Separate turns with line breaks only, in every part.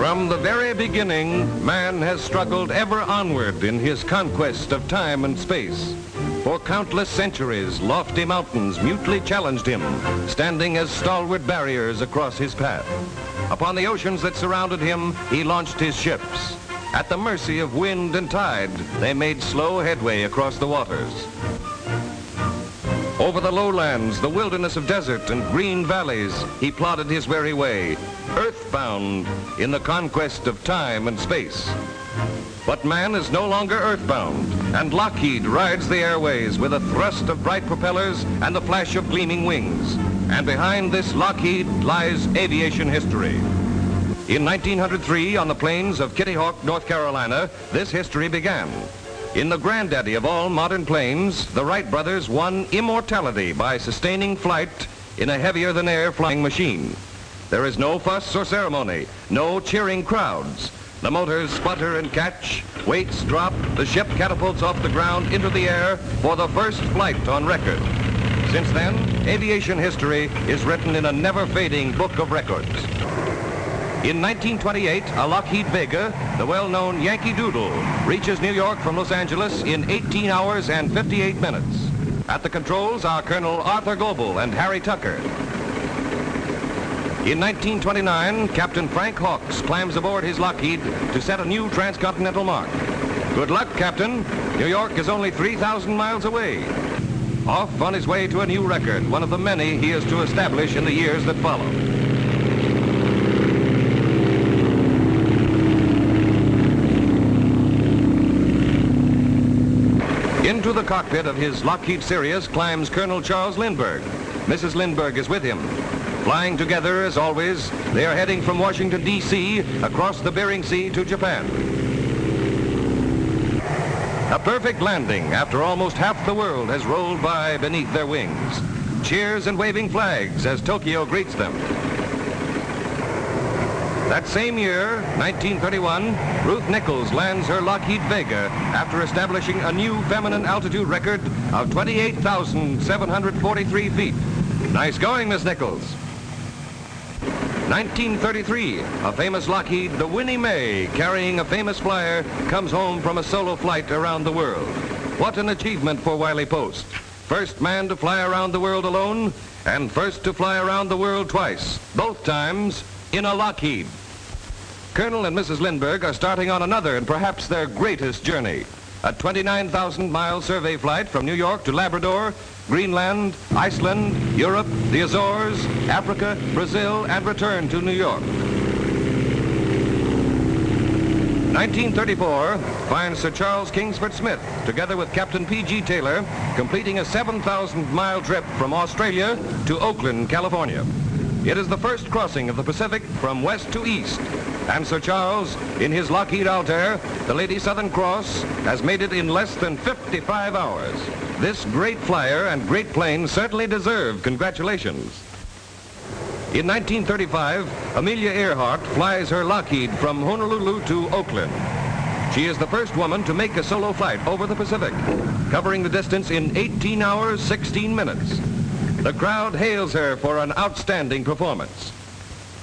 From the very beginning, man has struggled ever onward in his conquest of time and space. For countless centuries, lofty mountains mutely challenged him, standing as stalwart barriers across his path. Upon the oceans that surrounded him, he launched his ships. At the mercy of wind and tide, they made slow headway across the waters. Over the lowlands, the wilderness of desert and green valleys, he plodded his weary way, earthbound in the conquest of time and space. But man is no longer earthbound, and Lockheed rides the airways with a thrust of bright propellers and the flash of gleaming wings. And behind this Lockheed lies aviation history. In 1903, on the plains of Kitty Hawk, North Carolina, this history began. In the granddaddy of all modern planes, the Wright brothers won immortality by sustaining flight in a heavier-than-air flying machine. There is no fuss or ceremony, no cheering crowds. The motors sputter and catch, weights drop, the ship catapults off the ground into the air for the first flight on record. Since then, aviation history is written in a never-fading book of records. In 1928, a Lockheed Vega, the well-known Yankee Doodle, reaches New York from Los Angeles in 18 hours and 58 minutes. At the controls are Colonel Arthur Goebel and Harry Tucker. In 1929, Captain Frank Hawks climbs aboard his Lockheed to set a new transcontinental mark. Good luck, Captain. New York is only 3,000 miles away. Off on his way to a new record, one of the many he is to establish in the years that follow. Into the cockpit of his Lockheed Sirius climbs Colonel Charles Lindbergh. Mrs. Lindbergh is with him. Flying together, as always, they are heading from Washington, D.C., across the Bering Sea to Japan. A perfect landing after almost half the world has rolled by beneath their wings. Cheers and waving flags as Tokyo greets them. That same year, 1931, Ruth Nichols lands her Lockheed Vega after establishing a new feminine altitude record of 28,743 feet. Nice going, Miss Nichols. 1933, a famous Lockheed, the Winnie Mae, carrying a famous flyer, comes home from a solo flight around the world. What an achievement for Wiley Post. First man to fly around the world alone, and first to fly around the world twice, both times in a Lockheed. Colonel and Mrs. Lindbergh are starting on another and perhaps their greatest journey. A 29,000-mile survey flight from New York to Labrador, Greenland, Iceland, Europe, the Azores, Africa, Brazil, and return to New York. 1934 finds Sir Charles Kingsford Smith, together with Captain P.G. Taylor, completing a 7,000-mile trip from Australia to Oakland, California. It is the first crossing of the Pacific from west to east, and Sir Charles, in his Lockheed Altair, the Lady Southern Cross, has made it in less than 55 hours. This great flyer and great plane certainly deserve congratulations. In 1935, Amelia Earhart flies her Lockheed from Honolulu to Oakland. She is the first woman to make a solo flight over the Pacific, covering the distance in 18 hours, 16 minutes. The crowd hails her for an outstanding performance.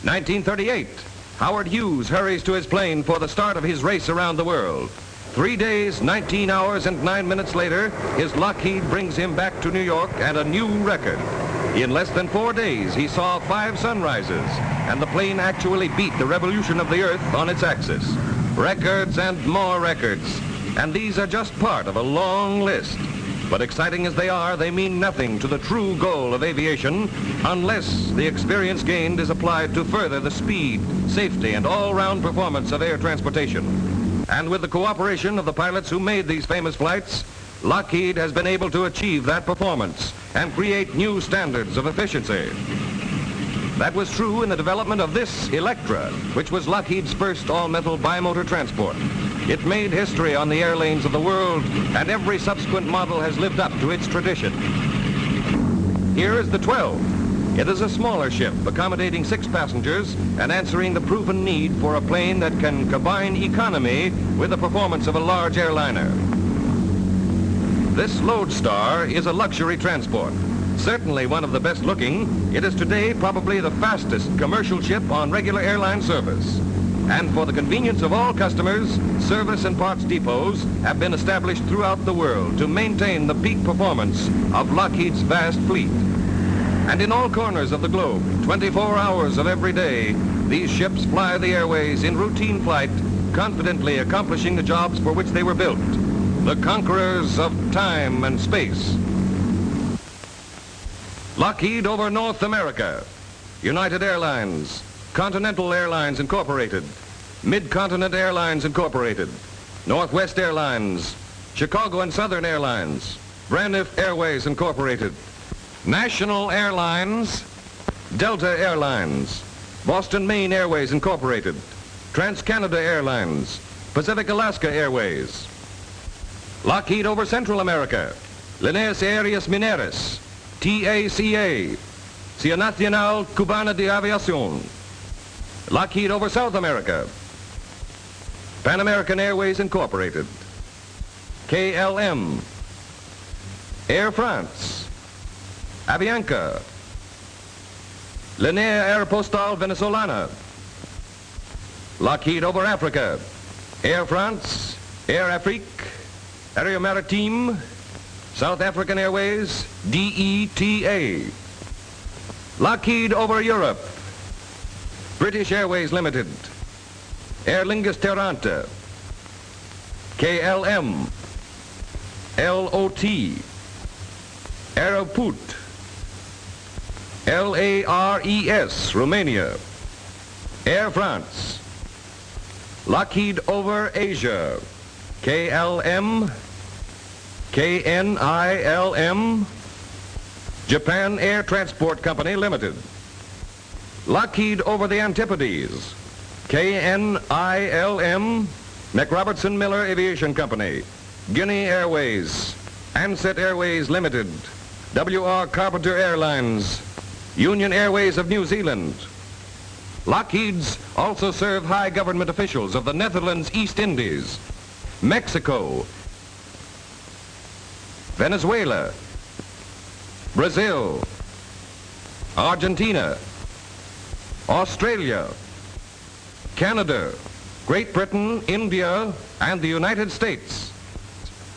1938, Howard Hughes hurries to his plane for the start of his race around the world. 3 days, 19 hours, and 9 minutes later, his Lockheed brings him back to New York and a new record. In less than 4 days, he saw 5 sunrises, and the plane actually beat the revolution of the Earth on its axis. Records and more records, and these are just part of a long list. But exciting as they are, they mean nothing to the true goal of aviation unless the experience gained is applied to further the speed, safety, and all-round performance of air transportation. And with the cooperation of the pilots who made these famous flights, Lockheed has been able to achieve that performance and create new standards of efficiency. That was true in the development of this Electra, which was Lockheed's first all-metal bimotor transport. It made history on the air lanes of the world, and every subsequent model has lived up to its tradition. Here is the 12. It is a smaller ship, accommodating 6 passengers and answering the proven need for a plane that can combine economy with the performance of a large airliner. This Lodestar is a luxury transport. Certainly one of the best looking, it is today probably the fastest commercial ship on regular airline service. And for the convenience of all customers, service and parts depots have been established throughout the world to maintain the peak performance of Lockheed's vast fleet. And in all corners of the globe, 24 hours of every day, these ships fly the airways in routine flight, confidently accomplishing the jobs for which they were built. The conquerors of time and space. Lockheed over North America. United Airlines, Continental Airlines Incorporated, Mid-Continent Airlines Incorporated, Northwest Airlines, Chicago and Southern Airlines, Braniff Airways Incorporated, National Airlines, Delta Airlines, Boston Maine Airways Incorporated, Trans-Canada Airlines, Pacific Alaska Airways. Lockheed over Central America, Líneas Aéreas Mineras, TACA, Cia Nacional Cubana de Aviación. Lockheed over South America, Pan American Airways Incorporated, KLM, Air France, Avianca, Línea Aeropostal Venezolana. Lockheed over Africa, Air France, Air Afrique, Aérien Maritime, South African Airways, DETA. Lockheed over Europe, British Airways Limited, Aer Lingus Terranta, KLM, LOT, Aeroput, LARES, Romania, Air France. Lockheed over Asia, KLM, KNILM, Japan Air Transport Company Limited. Lockheed over the Antipodes, KNILM, McRobertson Miller Aviation Company, Guinea Airways, Ansett Airways Limited, WR Carpenter Airlines, Union Airways of New Zealand. Lockheeds also serve high government officials of the Netherlands East Indies, Mexico, Venezuela, Brazil, Argentina, Australia, Canada, Great Britain, India, and the United States.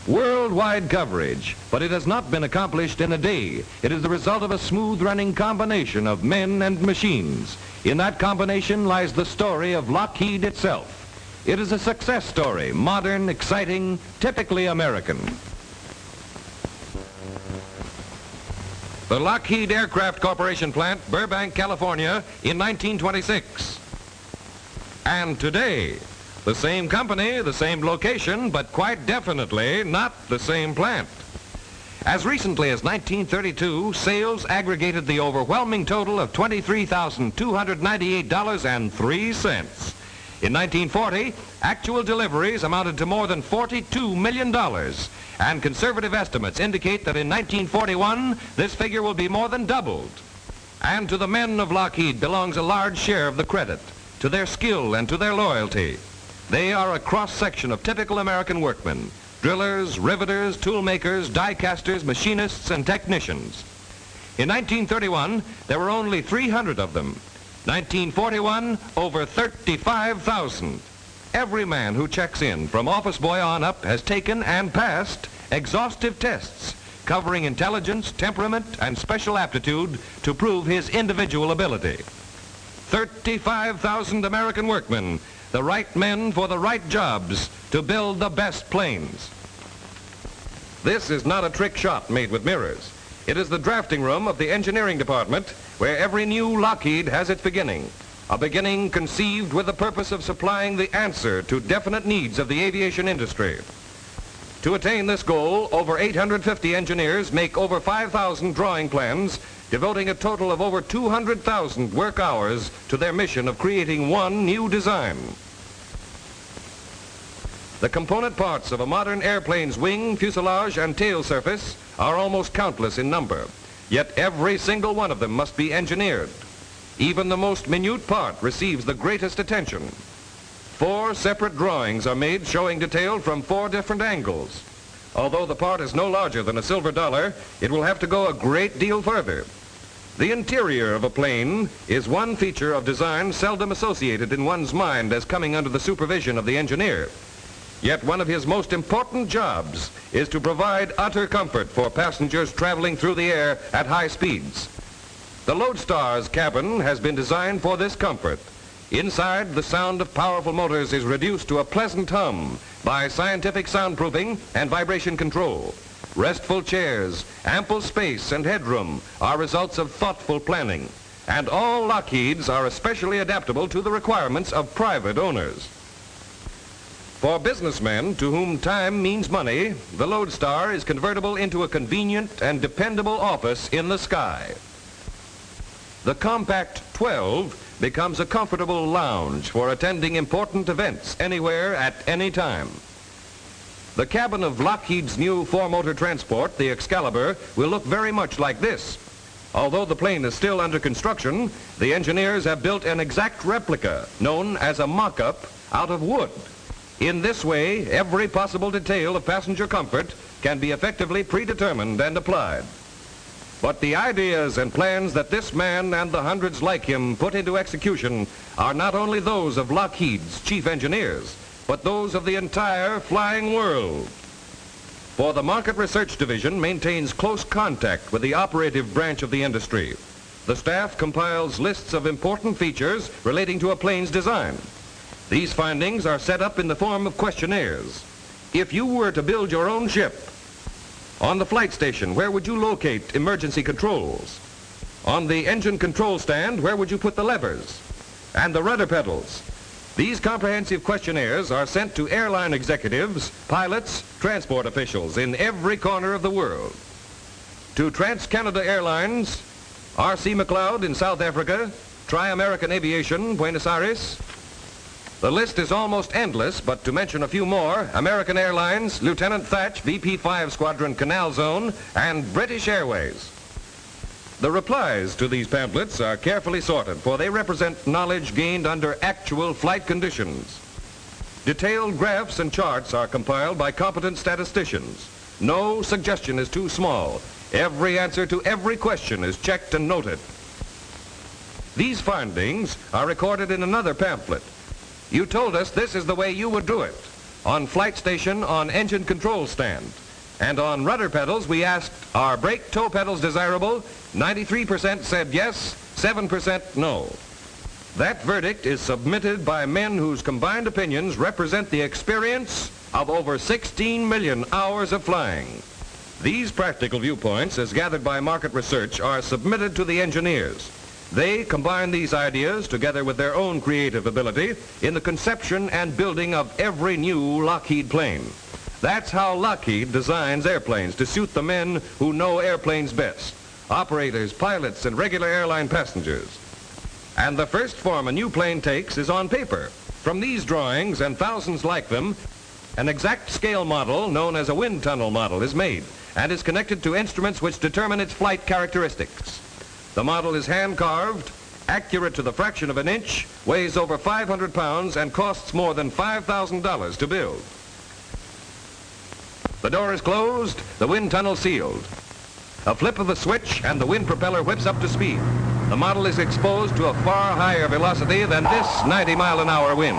Worldwide coverage, but it has not been accomplished in a day. It is the result of a smooth-running combination of men and machines. In that combination lies the story of Lockheed itself. It is a success story, modern, exciting, typically American. The Lockheed Aircraft Corporation plant, Burbank, California, in 1926. And today, the same company, the same location, but quite definitely not the same plant. As recently as 1932, sales aggregated the overwhelming total of $23,298.03. In 1940, actual deliveries amounted to more than $42 million, and conservative estimates indicate that in 1941, this figure will be more than doubled. And to the men of Lockheed belongs a large share of the credit, to their skill and to their loyalty. They are a cross-section of typical American workmen, drillers, riveters, tool makers, die casters, machinists, and technicians. In 1931, there were only 300 of them. 1941, over 35,000. Every man who checks in, from office boy on up, has taken and passed exhaustive tests covering intelligence, temperament, and special aptitude to prove his individual ability. 35,000 American workmen, the right men for the right jobs to build the best planes. This is not a trick shot made with mirrors. It is the drafting room of the engineering department where every new Lockheed has its beginning. A beginning conceived with the purpose of supplying the answer to definite needs of the aviation industry. To attain this goal, over 850 engineers make over 5,000 drawing plans, devoting a total of over 200,000 work hours to their mission of creating one new design. The component parts of a modern airplane's wing, fuselage, and tail surface are almost countless in number, yet every single one of them must be engineered. Even the most minute part receives the greatest attention. 4 separate drawings are made showing detail from 4 different angles. Although the part is no larger than a silver dollar, it will have to go a great deal further. The interior of a plane is one feature of design seldom associated in one's mind as coming under the supervision of the engineer. Yet one of his most important jobs is to provide utter comfort for passengers traveling through the air at high speeds. The Lodestar's cabin has been designed for this comfort. Inside, the sound of powerful motors is reduced to a pleasant hum by scientific soundproofing and vibration control. Restful chairs, ample space, and headroom are results of thoughtful planning, and all Lockheeds are especially adaptable to the requirements of private owners. For businessmen to whom time means money, the Lodestar is convertible into a convenient and dependable office in the sky. The compact 12 becomes a comfortable lounge for attending important events anywhere at any time. The cabin of Lockheed's new four-motor transport, the Excalibur, will look very much like this. Although the plane is still under construction, the engineers have built an exact replica, known as a mock-up, out of wood. In this way, every possible detail of passenger comfort can be effectively predetermined and applied. But the ideas and plans that this man and the hundreds like him put into execution are not only those of Lockheed's chief engineers, but those of the entire flying world. For the Market Research Division maintains close contact with the operative branch of the industry. The staff compiles lists of important features relating to a plane's design. These findings are set up in the form of questionnaires. If you were to build your own ship, on the flight station, where would you locate emergency controls? On the engine control stand, where would you put the levers? And the rudder pedals? These comprehensive questionnaires are sent to airline executives, pilots, transport officials in every corner of the world. To Trans-Canada Airlines, R.C. McLeod in South Africa, Tri-American Aviation, Buenos Aires. The list is almost endless, but to mention a few more, American Airlines, Lieutenant Thatch, VP-5 Squadron Canal Zone, and British Airways. The replies to these pamphlets are carefully sorted, for they represent knowledge gained under actual flight conditions. Detailed graphs and charts are compiled by competent statisticians. No suggestion is too small. Every answer to every question is checked and noted. These findings are recorded in another pamphlet. You told us this is the way you would do it. On flight station, on engine control stand. And on rudder pedals, we asked, are brake toe pedals desirable? 93% said yes, 7% no. That verdict is submitted by men whose combined opinions represent the experience of over 16 million hours of flying. These practical viewpoints, as gathered by market research, are submitted to the engineers. They combine these ideas together with their own creative ability in the conception and building of every new Lockheed plane. That's how Lockheed designs airplanes to suit the men who know airplanes best, operators, pilots, and regular airline passengers. And the first form a new plane takes is on paper. From these drawings and thousands like them, an exact scale model known as a wind tunnel model is made and is connected to instruments which determine its flight characteristics. The model is hand-carved, accurate to the fraction of an inch, weighs over 500 pounds, and costs more than $5,000 to build. The door is closed, the wind tunnel sealed. A flip of a switch and the wind propeller whips up to speed. The model is exposed to a far higher velocity than this 90-mile-an-hour wind.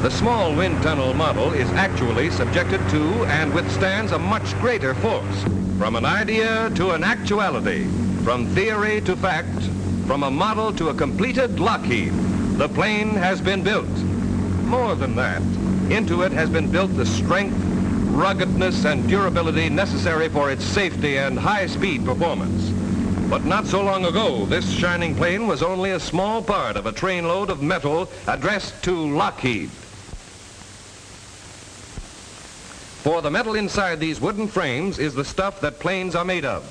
The small wind tunnel model is actually subjected to and withstands a much greater force. From an idea to an actuality, from theory to fact, from a model to a completed Lockheed, the plane has been built. More than that, into it has been built the strength, ruggedness, and durability necessary for its safety and high-speed performance. But not so long ago, this shining plane was only a small part of a trainload of metal addressed to Lockheed. For the metal inside these wooden frames is the stuff that planes are made of.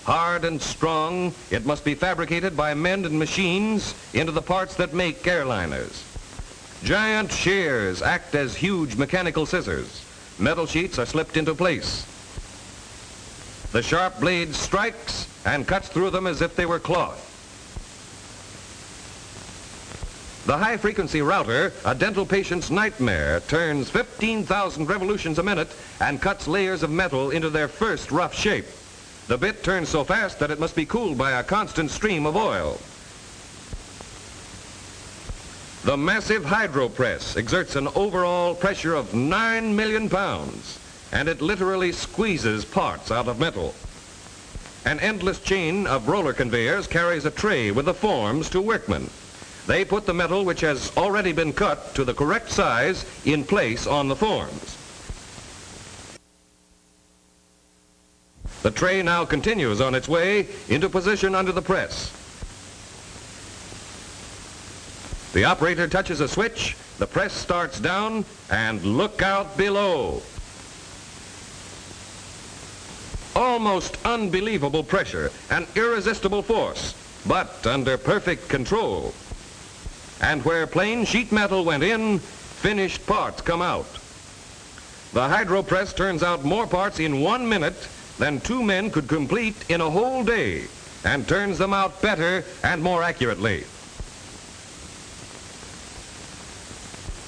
Hard and strong, it must be fabricated by men and machines into the parts that make airliners. Giant shears act as huge mechanical scissors. Metal sheets are slipped into place. The sharp blade strikes and cuts through them as if they were cloth. The high-frequency router, a dental patient's nightmare, turns 15,000 revolutions a minute and cuts layers of metal into their first rough shape. The bit turns so fast that it must be cooled by a constant stream of oil. The massive hydro press exerts an overall pressure of 9 million pounds, and it literally squeezes parts out of metal. An endless chain of roller conveyors carries a tray with the forms to workmen. They put the metal which has already been cut to the correct size in place on the forms. The tray now continues on its way into position under the press. The operator touches a switch, the press starts down, and look out below. Almost unbelievable pressure, an irresistible force, but under perfect control. And where plain sheet metal went in, finished parts come out. The hydro press turns out more parts in 1 minute than 2 men could complete in a whole day, and turns them out better and more accurately.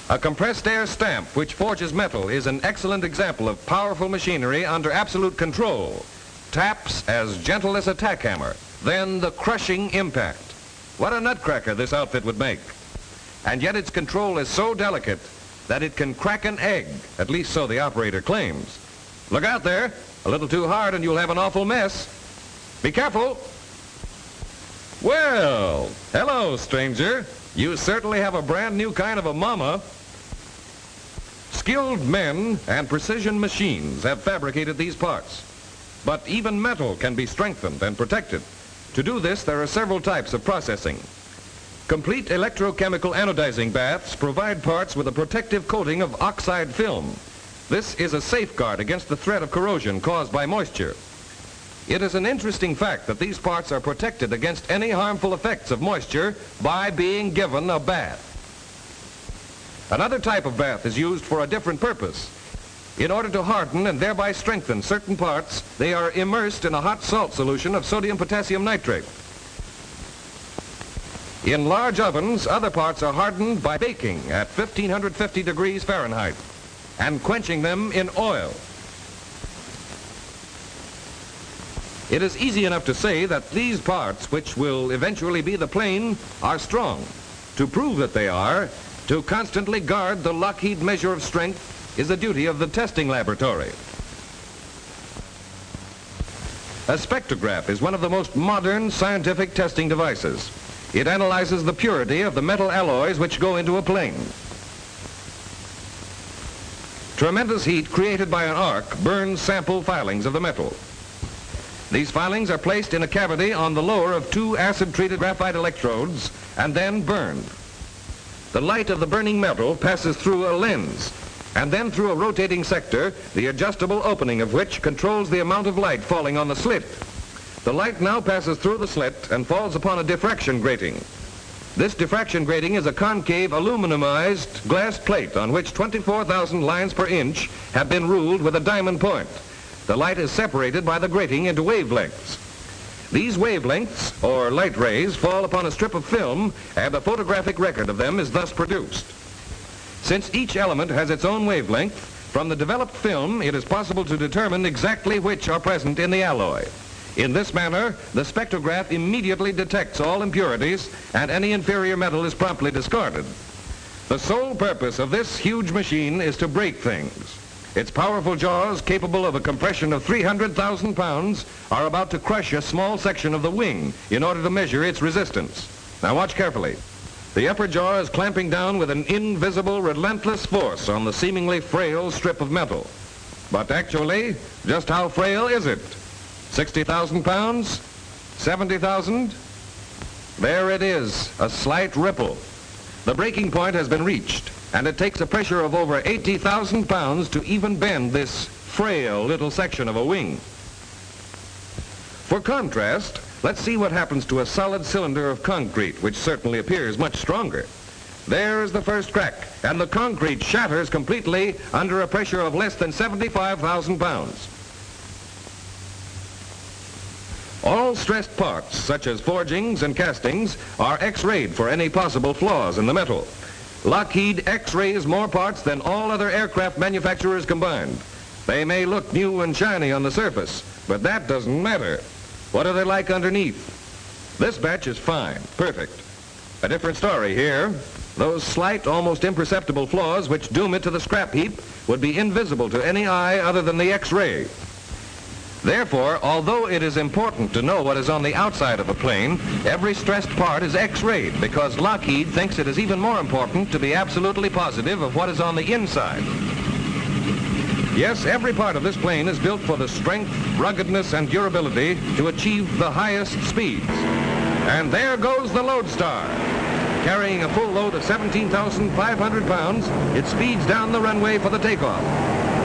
A compressed air stamp which forges metal is an excellent example of powerful machinery under absolute control. Taps as gentle as a tack hammer, then the crushing impact. What a nutcracker this outfit would make. And yet its control is so delicate that it can crack an egg, at least so the operator claims. Look out there, a little too hard and you'll have an awful mess. Be careful. Well, hello, stranger. You certainly have a brand new kind of a mama. Skilled men and precision machines have fabricated these parts. But even metal can be strengthened and protected. To do this, there are several types of processing. Complete electrochemical anodizing baths provide parts with a protective coating of oxide film. This is a safeguard against the threat of corrosion caused by moisture. It is an interesting fact that these parts are protected against any harmful effects of moisture by being given a bath. Another type of bath is used for a different purpose. In order to harden and thereby strengthen certain parts, they are immersed in a hot salt solution of sodium potassium nitrate. In large ovens, other parts are hardened by baking at 1550 degrees Fahrenheit and quenching them in oil. It is easy enough to say that these parts, which will eventually be the plane, are strong. To prove that they are, to constantly guard the Lockheed measure of strength is the duty of the testing laboratory. A spectrograph is one of the most modern scientific testing devices. It analyzes the purity of the metal alloys which go into a plane. Tremendous heat created by an arc burns sample filings of the metal. These filings are placed in a cavity on the lower of 2 acid-treated graphite electrodes and then burned. The light of the burning metal passes through a lens and then through a rotating sector, the adjustable opening of which controls the amount of light falling on the slit. The light now passes through the slit and falls upon a diffraction grating. This diffraction grating is a concave aluminumized glass plate on which 24,000 lines per inch have been ruled with a diamond point. The light is separated by the grating into wavelengths. These wavelengths, or light rays, fall upon a strip of film, and a photographic record of them is thus produced. Since each element has its own wavelength, from the developed film it is possible to determine exactly which are present in the alloy. In this manner, the spectrograph immediately detects all impurities, and any inferior metal is promptly discarded. The sole purpose of this huge machine is to break things. Its powerful jaws, capable of a compression of 300,000 pounds, are about to crush a small section of the wing in order to measure its resistance. Now watch carefully. The upper jaw is clamping down with an invisible, relentless force on the seemingly frail strip of metal. But actually, just how frail is it? 60,000 pounds? 70,000? There it is, a slight ripple. The breaking point has been reached, and it takes a pressure of over 80,000 pounds to even bend this frail little section of a wing. For contrast, let's see what happens to a solid cylinder of concrete, which certainly appears much stronger. There is the first crack, and the concrete shatters completely under a pressure of less than 75,000 pounds. All stressed parts, such as forgings and castings, are X-rayed for any possible flaws in the metal. Lockheed X-rays more parts than all other aircraft manufacturers combined. They may look new and shiny on the surface, but that doesn't matter. What are they like underneath? This batch is fine, perfect. A different story here. Those slight, almost imperceptible flaws which doom it to the scrap heap would be invisible to any eye other than the X-ray. Therefore, although it is important to know what is on the outside of a plane, every stressed part is X-rayed because Lockheed thinks it is even more important to be absolutely positive of what is on the inside. Yes, every part of this plane is built for the strength, ruggedness, and durability to achieve the highest speeds. And there goes the Lodestar. Carrying a full load of 17,500 pounds, it speeds down the runway for the takeoff.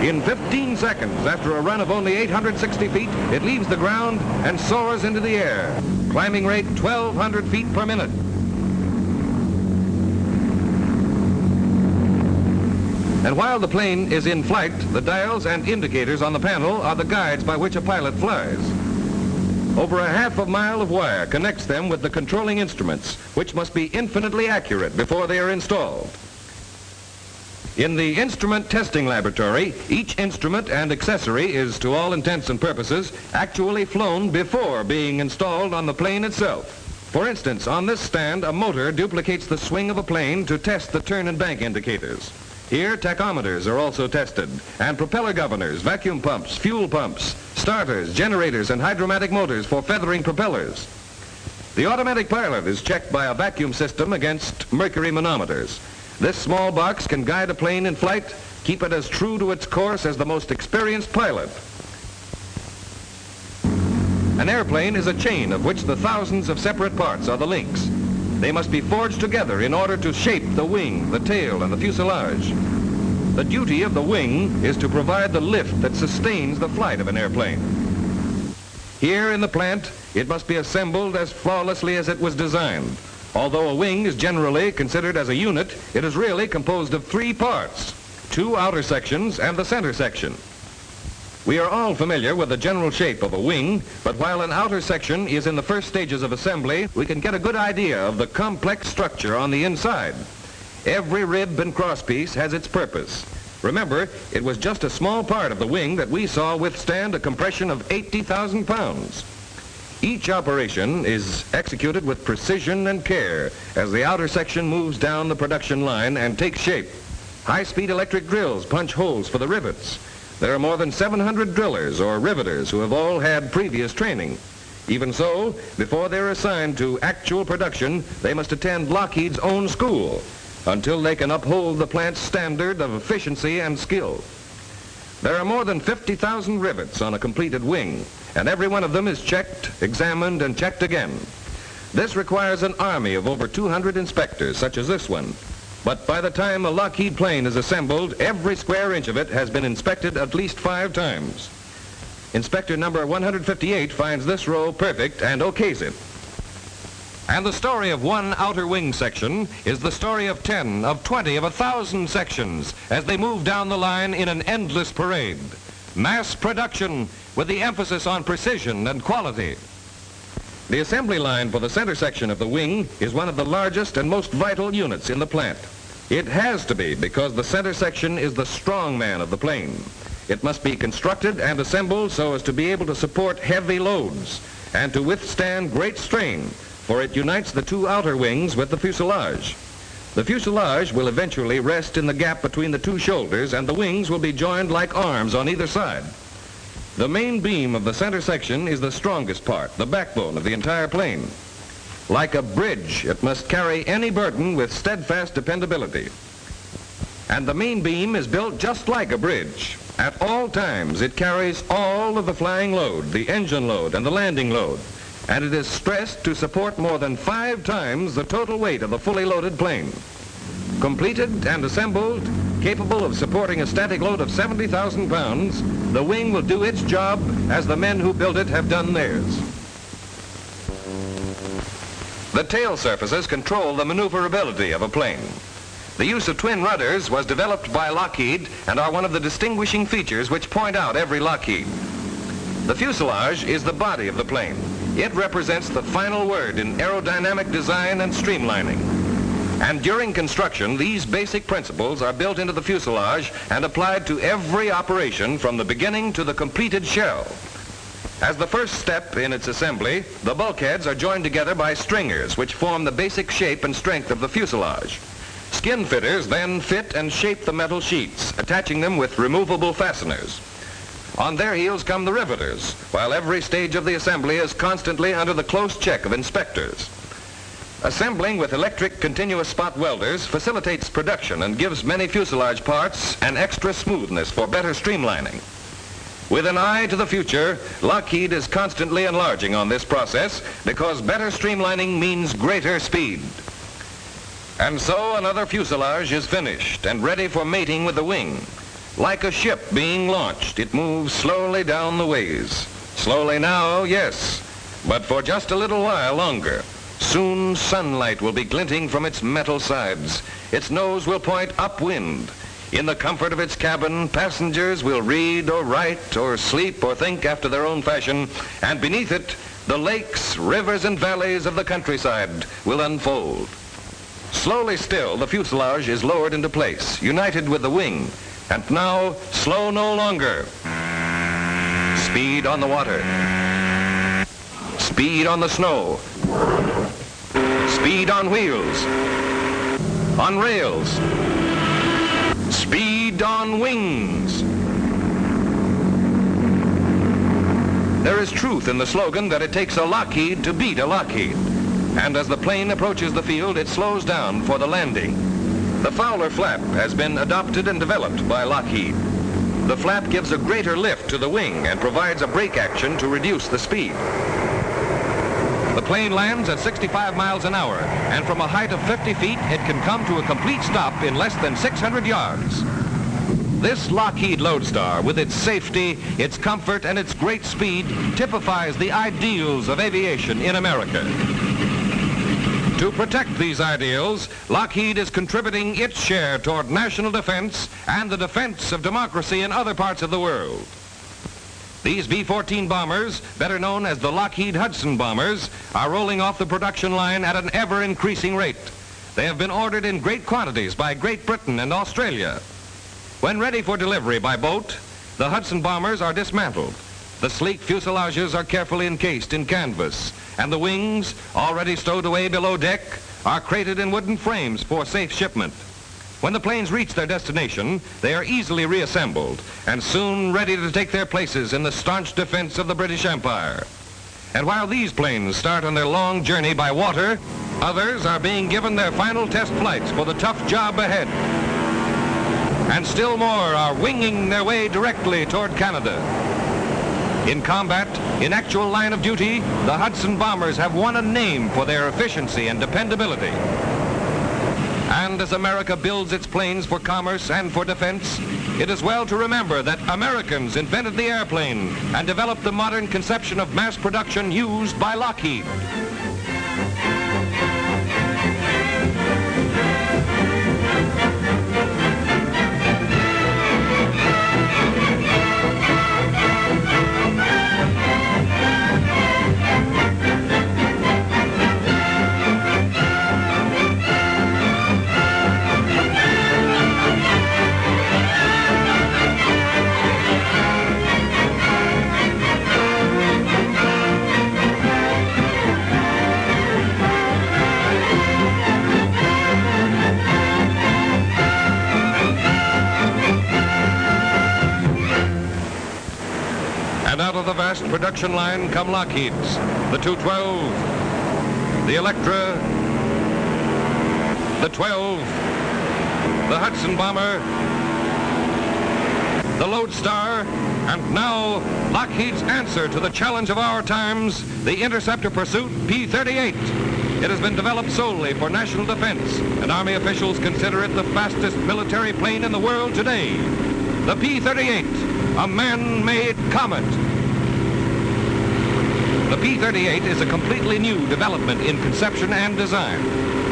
In 15 seconds, after a run of only 860 feet, it leaves the ground and soars into the air. Climbing rate 1,200 feet per minute. And while the plane is in flight, the dials and indicators on the panel are the guides by which a pilot flies. Over a half a mile of wire connects them with the controlling instruments, which must be infinitely accurate before they are installed. In the instrument testing laboratory, each instrument and accessory is, to all intents and purposes, actually flown before being installed on the plane itself. For instance, on this stand, a motor duplicates the swing of a plane to test the turn and bank indicators. Here, tachometers are also tested, and propeller governors, vacuum pumps, fuel pumps, starters, generators, and hydromatic motors for feathering propellers. The automatic pilot is checked by a vacuum system against mercury manometers. This small box can guide a plane in flight, keep it as true to its course as the most experienced pilot. An airplane is a chain of which the thousands of separate parts are the links. They must be forged together in order to shape the wing, the tail, and the fuselage. The duty of the wing is to provide the lift that sustains the flight of an airplane. Here in the plant, it must be assembled as flawlessly as it was designed. Although a wing is generally considered as a unit, it is really composed of 3 parts, 2 outer sections and the center section. We are all familiar with the general shape of a wing, but while an outer section is in the first stages of assembly, we can get a good idea of the complex structure on the inside. Every rib and crosspiece has its purpose. Remember, it was just a small part of the wing that we saw withstand a compression of 80,000 pounds. Each operation is executed with precision and care as the outer section moves down the production line and takes shape. High-speed electric drills punch holes for the rivets. There are more than 700 drillers or riveters who have all had previous training. Even so, before they're assigned to actual production, they must attend Lockheed's own school until they can uphold the plant's standard of efficiency and skill. There are more than 50,000 rivets on a completed wing, and every one of them is checked, examined, and checked again. This requires an army of over 200 inspectors, such as this one. But by the time a Lockheed plane is assembled, every square inch of it has been inspected at least 5 times. Inspector number 158 finds this row perfect and okays it. And the story of one outer wing section is the story of 10, of 20, of 1,000 sections as they move down the line in an endless parade. Mass production with the emphasis on precision and quality. The assembly line for the center section of the wing is one of the largest and most vital units in the plant. It has to be because the center section is the strong man of the plane. It must be constructed and assembled so as to be able to support heavy loads and to withstand great strain, for it unites the 2 outer wings with the fuselage. The fuselage will eventually rest in the gap between the 2 shoulders, and the wings will be joined like arms on either side. The main beam of the center section is the strongest part, the backbone of the entire plane. Like a bridge, it must carry any burden with steadfast dependability. And the main beam is built just like a bridge. At all times, it carries all of the flying load, the engine load, and the landing load. And it is stressed to support more than 5 times the total weight of a fully loaded plane. Completed and assembled, capable of supporting a static load of 70,000 pounds, the wing will do its job as the men who built it have done theirs. The tail surfaces control the maneuverability of a plane. The use of twin rudders was developed by Lockheed and are one of the distinguishing features which point out every Lockheed. The fuselage is the body of the plane. It represents the final word in aerodynamic design and streamlining. And during construction, these basic principles are built into the fuselage and applied to every operation from the beginning to the completed shell. As the first step in its assembly, the bulkheads are joined together by stringers which form the basic shape and strength of the fuselage. Skin fitters then fit and shape the metal sheets, attaching them with removable fasteners. On their heels come the riveters, while every stage of the assembly is constantly under the close check of inspectors. Assembling with electric continuous spot welders facilitates production and gives many fuselage parts an extra smoothness for better streamlining. With an eye to the future, Lockheed is constantly enlarging on this process because better streamlining means greater speed. And so another fuselage is finished and ready for mating with the wing. Like a ship being launched, it moves slowly down the ways. Slowly now, yes, but for just a little while longer. Soon sunlight will be glinting from its metal sides. Its nose will point upwind. In the comfort of its cabin, passengers will read or write or sleep or think after their own fashion, and beneath it, the lakes, rivers, and valleys of the countryside will unfold. Slowly still, the fuselage is lowered into place, united with the wing, and now slow no longer. Speed on the water. Speed on the snow. Speed on wheels. On rails. Speed on wings. There is truth in the slogan that it takes a Lockheed to beat a Lockheed. And as the plane approaches the field, it slows down for the landing. The Fowler flap has been adopted and developed by Lockheed. The flap gives a greater lift to the wing and provides a brake action to reduce the speed. The plane lands at 65 miles an hour, and from a height of 50 feet, it can come to a complete stop in less than 600 yards. This Lockheed Lodestar, with its safety, its comfort, and its great speed, typifies the ideals of aviation in America. To protect these ideals, Lockheed is contributing its share toward national defense and the defense of democracy in other parts of the world. These B-14 bombers, better known as the Lockheed Hudson bombers, are rolling off the production line at an ever-increasing rate. They have been ordered in great quantities by Great Britain and Australia. When ready for delivery by boat, the Hudson bombers are dismantled. The sleek fuselages are carefully encased in canvas, and the wings, already stowed away below deck, are crated in wooden frames for safe shipment. When the planes reach their destination, they are easily reassembled and soon ready to take their places in the staunch defense of the British Empire. And while these planes start on their long journey by water, others are being given their final test flights for the tough job ahead. And still more are winging their way directly toward Canada. In combat, in actual line of duty, the Hudson bombers have won a name for their efficiency and dependability. And as America builds its planes for commerce and for defense, it is well to remember that Americans invented the airplane and developed the modern conception of mass production used by Lockheed. And out of the vast production line come Lockheed's, the 212, the Electra, the 12, the Hudson bomber, the Lodestar, and now Lockheed's answer to the challenge of our times, the Interceptor Pursuit P-38. It has been developed solely for national defense, and Army officials consider it the fastest military plane in the world today. The P-38, a man-made comet. The P-38 is a completely new development in conception and design.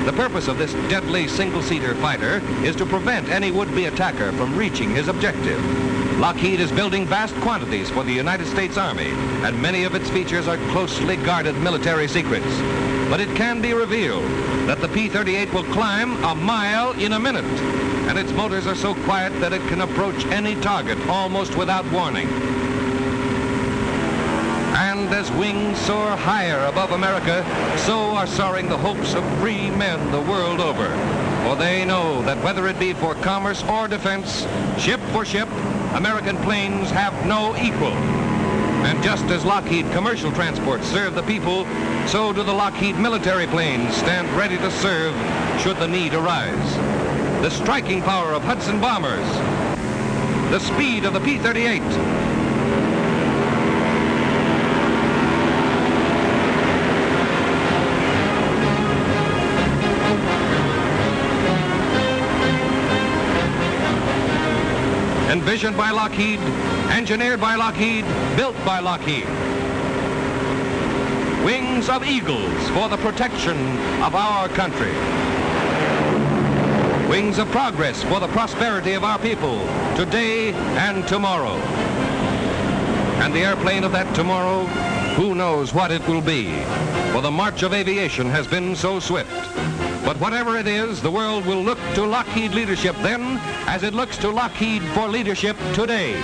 The purpose of this deadly single-seater fighter is to prevent any would-be attacker from reaching his objective. Lockheed is building vast quantities for the United States Army, and many of its features are closely guarded military secrets. But it can be revealed. that the P-38 will climb a mile in a minute, and its motors are so quiet that it can approach any target almost without warning. And as wings soar higher above America, so are soaring the hopes of free men the world over. For they know that whether it be for commerce or defense, ship for ship, American planes have no equal. And just as Lockheed commercial transports serve the people, so do the Lockheed military planes stand ready to serve should the need arise. The striking power of Hudson bombers, the speed of the P-38, envisioned by Lockheed, engineered by Lockheed, built by Lockheed. Wings of eagles for the protection of our country. Wings of progress for the prosperity of our people, today and tomorrow. And the airplane of that tomorrow, who knows what it will be, for the march of aviation has been so swift. But whatever it is, the world will look to Lockheed leadership then as it looks to Lockheed for leadership today.